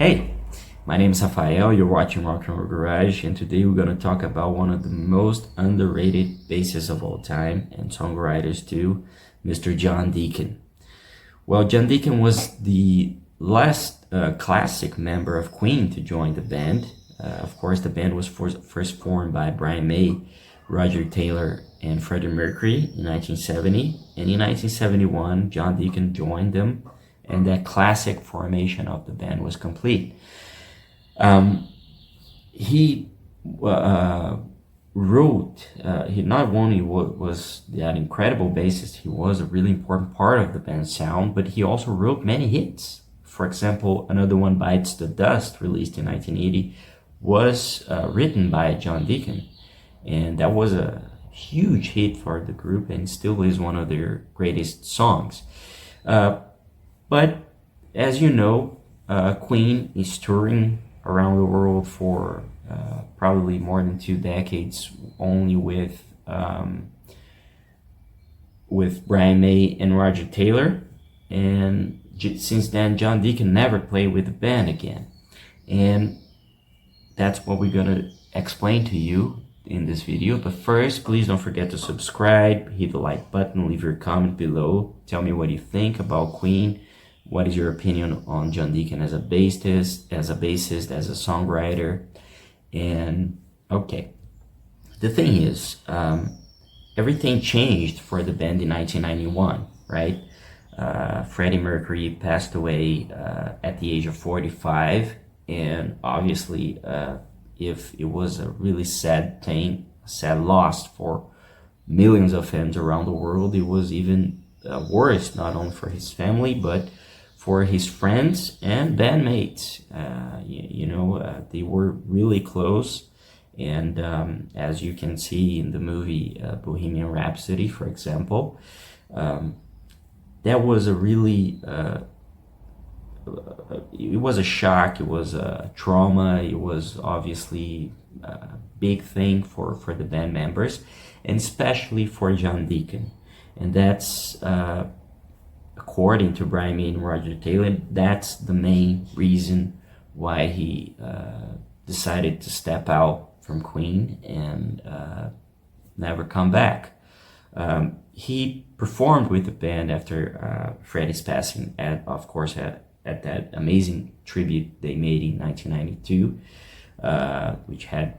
Hey, my name is Rafael, you're watching Rock and Roll Garage, and today we're going to talk about one of the most underrated bassists of all time, and songwriters too, Mr. John Deacon. Well, John Deacon was the last classic member of Queen to join the band. Of course, the band was first formed by Brian May, Roger Taylor, and Freddie Mercury in 1970, and in 1971, John Deacon joined them, and that classic formation of the band was complete. He wrote, he not only was that incredible bassist, he was a really important part of the band's sound, but he also wrote many hits. For example, another one, Bites the Dust, released in 1980, was written by John Deacon, and that was a huge hit for the group and still is one of their greatest songs. But as you know, Queen is touring around the world for probably more than 2 decades, only with Brian May and Roger Taylor. And since then, John Deacon never played with the band again. And that's what we're gonna explain to you in this video. But first, please don't forget to subscribe, hit the like button, leave your comment below, tell me what you think about Queen. What is your opinion on John Deacon as a bassist, as a songwriter? And okay, the thing is, everything changed for the band in 1991, right? Freddie Mercury passed away at the age of 45, and obviously, if it was a really sad thing, a sad loss for millions of fans around the world, it was even worse, not only for his family, but for his friends and bandmates. They were really close. And as you can see in the movie Bohemian Rhapsody, for example, that was a really, it was a shock, it was a trauma, it was obviously a big thing for the band members, and especially for John Deacon. And that's, according to Brian May and Roger Taylor, that's the main reason why he decided to step out from Queen and never come back. He performed with the band after Freddie's passing, of course, at that amazing tribute they made in 1992, which had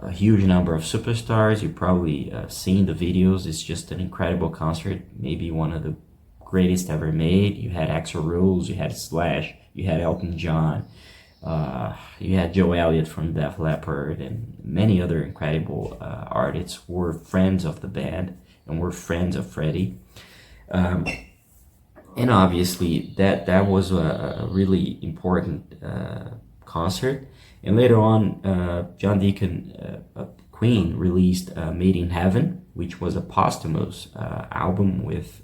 a huge number of superstars. You've probably seen the videos. It's just an incredible concert, maybe one of the greatest ever made. You had Axl Rose, you had Slash, you had Elton John, you had Joe Elliott from Def Leppard, and many other incredible artists who were friends of the band and were friends of Freddie. And obviously that was a really important concert. And later on, John Deacon, Queen, released Made in Heaven, which was a posthumous album with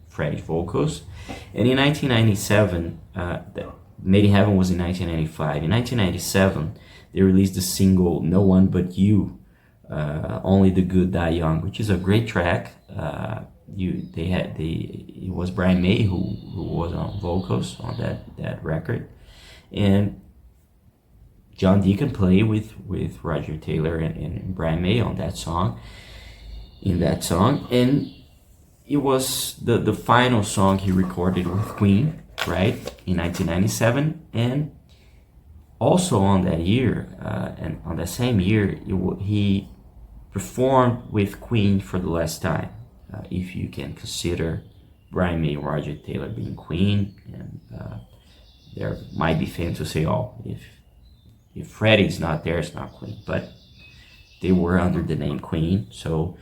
Freddie vocals. And in 1997, Made in Heaven was in 1995. In 1997, they released the single No One But You, Only the Good Die Young, which is a great track. It was Brian May who was on vocals on that record, and John Deacon played with Roger Taylor and Brian May on that song. And it was the final song he recorded with Queen, right, in 1997. And also on that year, and on that same year, he performed with Queen for the last time, if you can consider Brian May and Roger Taylor being Queen. And there might be fans who say, oh, if Freddie's not there, it's not Queen. But they were under the name Queen, so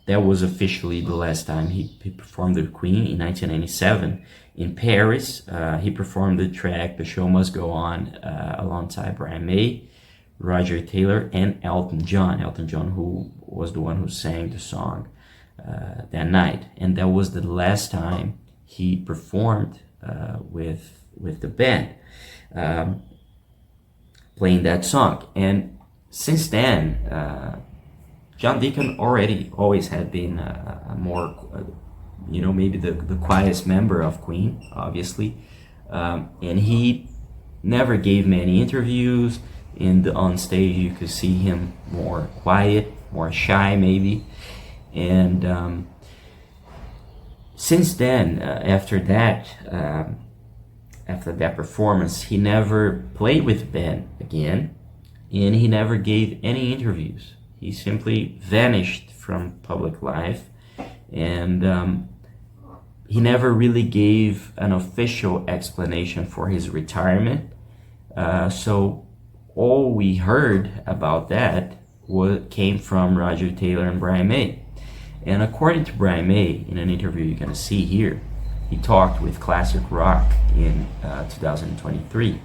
that was officially the last time he performed with Queen in 1997 in Paris. He performed the track The Show Must Go On alongside Brian May, Roger Taylor, and Elton John, who was the one who sang the song that night. And that was the last time he performed with the band, playing that song. And since then, John Deacon always had been a more, maybe the quietest member of Queen, obviously. And he never gave many interviews. On stage, you could see him more quiet, more shy, maybe. And since then, after that performance, he never played with the band again, and he never gave any interviews. He simply vanished from public life, and he never really gave an official explanation for his retirement. So all we heard about that came from Roger Taylor and Brian May. And according to Brian May, in an interview you're going to see here, he talked with Classic Rock in 2023.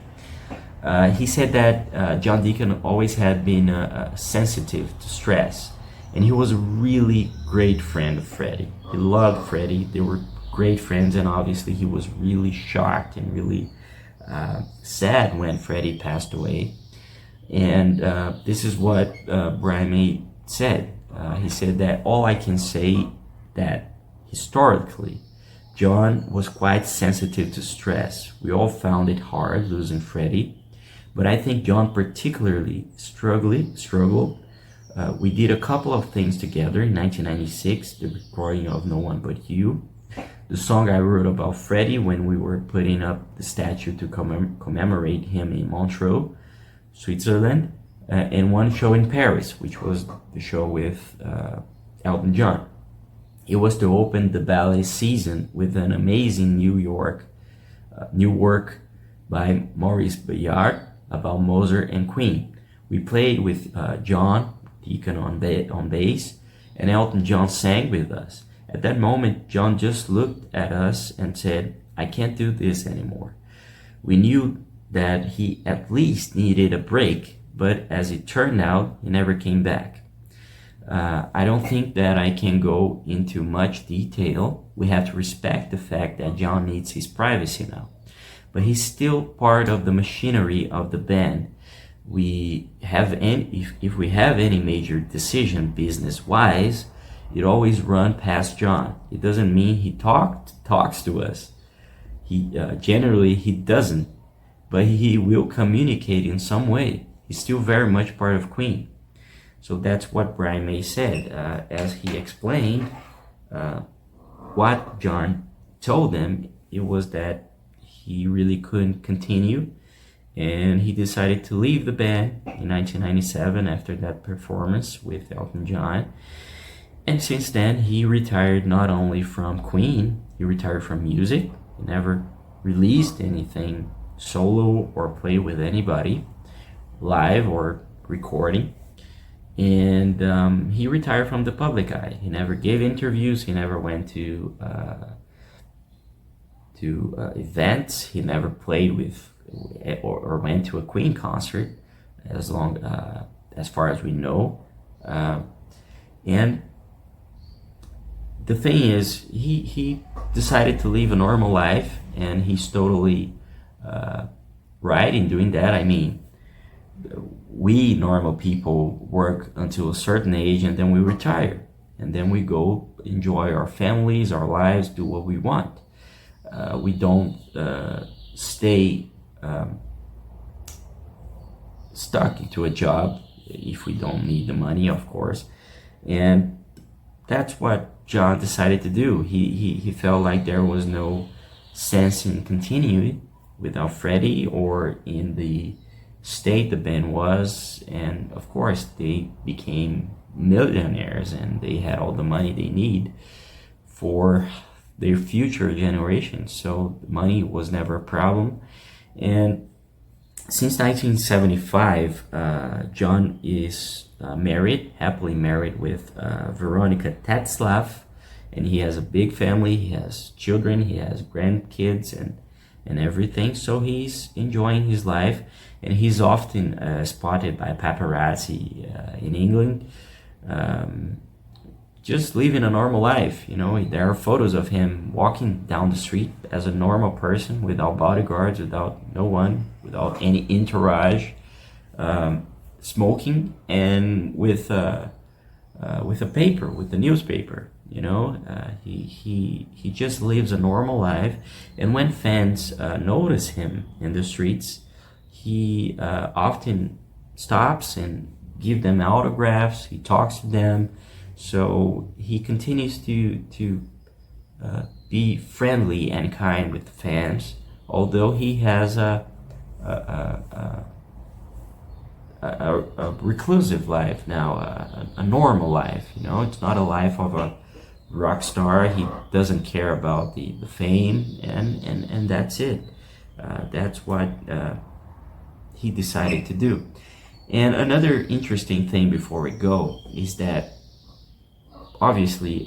He said that John Deacon always had been sensitive to stress, and he was a really great friend of Freddie. He loved Freddie. They were great friends, and obviously he was really shocked and really sad when Freddie passed away. And this is what Brian May said. He said that all I can say that historically, John was quite sensitive to stress. We all found it hard losing Freddie, but I think John particularly struggled. We did a couple of things together in 1996, the recording of No One But You, the song I wrote about Freddie when we were putting up the statue to commemorate him in Montreux, Switzerland, and one show in Paris, which was the show with Elton John. It was to open the ballet season with an amazing new work by Maurice Bayard about Mozart and Queen. We played with John Deacon on bass, and Elton John sang with us. At that moment, John just looked at us and said, "I can't do this anymore." We knew that he at least needed a break, but as it turned out, he never came back. I don't think that I can go into much detail. We have to respect the fact that John needs his privacy now. But he's still part of the machinery of the band. If we have any major decision business-wise, it always runs past John. It doesn't mean he talks to us. Generally he doesn't, but he will communicate in some way. He's still very much part of Queen. So that's what Brian May said. As he explained what John told them, it was that he really couldn't continue, and he decided to leave the band in 1997 after that performance with Elton John. And since then, he retired not only from Queen, he retired from music. He never released anything solo or played with anybody, live or recording. And he retired from the public eye. He never gave interviews. He never went to events. He never played with or went to a Queen concert, as far as we know. And the thing is, he decided to live a normal life, and he's totally right in doing that. I mean, we normal people work until a certain age, and then we retire, and then we go enjoy our families, our lives, do what we want. We don't stay stuck into a job if we don't need the money, of course. And that's what John decided to do. He felt like there was no sense in continuing without Freddie, or in the state the band was. And of course they became millionaires, and they had all the money they need for their future generations, so money was never a problem. And since 1975, John is happily married with Veronica Tetzlaff, and he has a big family. He has children, he has grandkids, and everything. So he's enjoying his life, and he's often spotted by paparazzi in England, just living a normal life. There are photos of him walking down the street as a normal person, without bodyguards, without no one, without any entourage, smoking, and with a paper, with the newspaper. He just lives a normal life. And when fans notice him in the streets, he often stops and give them autographs. He talks to them, so he continues to be friendly and kind with the fans, although he has a reclusive life now, a normal life. You know, it's not a life of a rock star. He doesn't care about the fame, and that's it. That's what he decided to do. And another interesting thing before we go is that obviously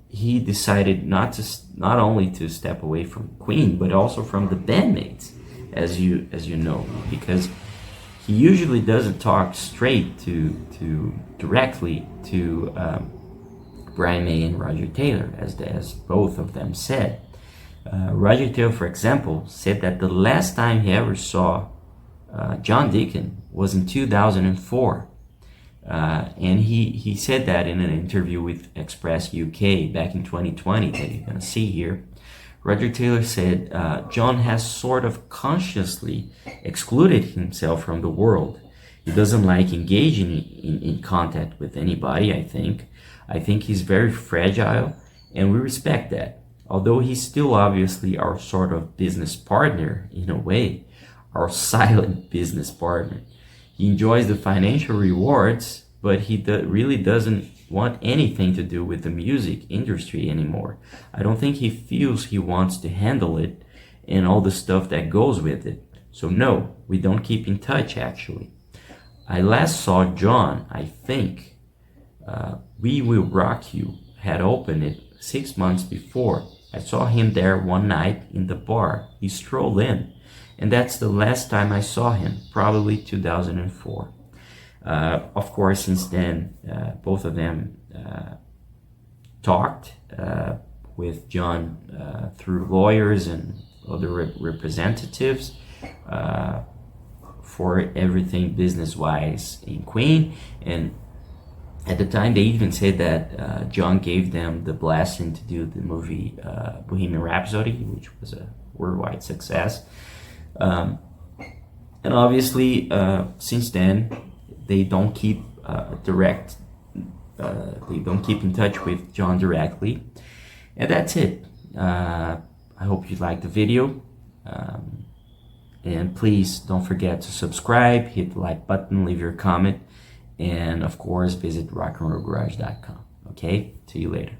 he decided not only to step away from Queen, but also from the bandmates, as you know, because he usually doesn't talk straight directly to Brian May and Roger Taylor, as both of them said. Roger Taylor, for example, said that the last time he ever saw John Deacon was in 2004. And he said that in an interview with Express UK back in 2020 that you're going to see here. Roger Taylor said, John has sort of consciously excluded himself from the world. He doesn't like engaging in contact with anybody, I think. I think he's very fragile, and we respect that. Although he's still obviously our sort of business partner, in a way, our silent business partner. He enjoys the financial rewards, but he really doesn't want anything to do with the music industry anymore. I don't think he feels he wants to handle it and all the stuff that goes with it. So no, we don't keep in touch, actually. I last saw John, I think, We Will Rock You had opened it 6 months before. I saw him there one night in the bar. He strolled in, and that's the last time I saw him, probably 2004. Of course, since then, both of them talked with John through lawyers and other representatives for everything business-wise in Queen. And at the time, they even said that John gave them the blessing to do the movie Bohemian Rhapsody, which was a worldwide success. And obviously, since then, they don't keep they don't keep in touch with John directly. And that's it. I hope you liked the video. And please don't forget to subscribe, hit the like button, leave your comment, and of course visit rockandrollgarage.com. Okay, see you later.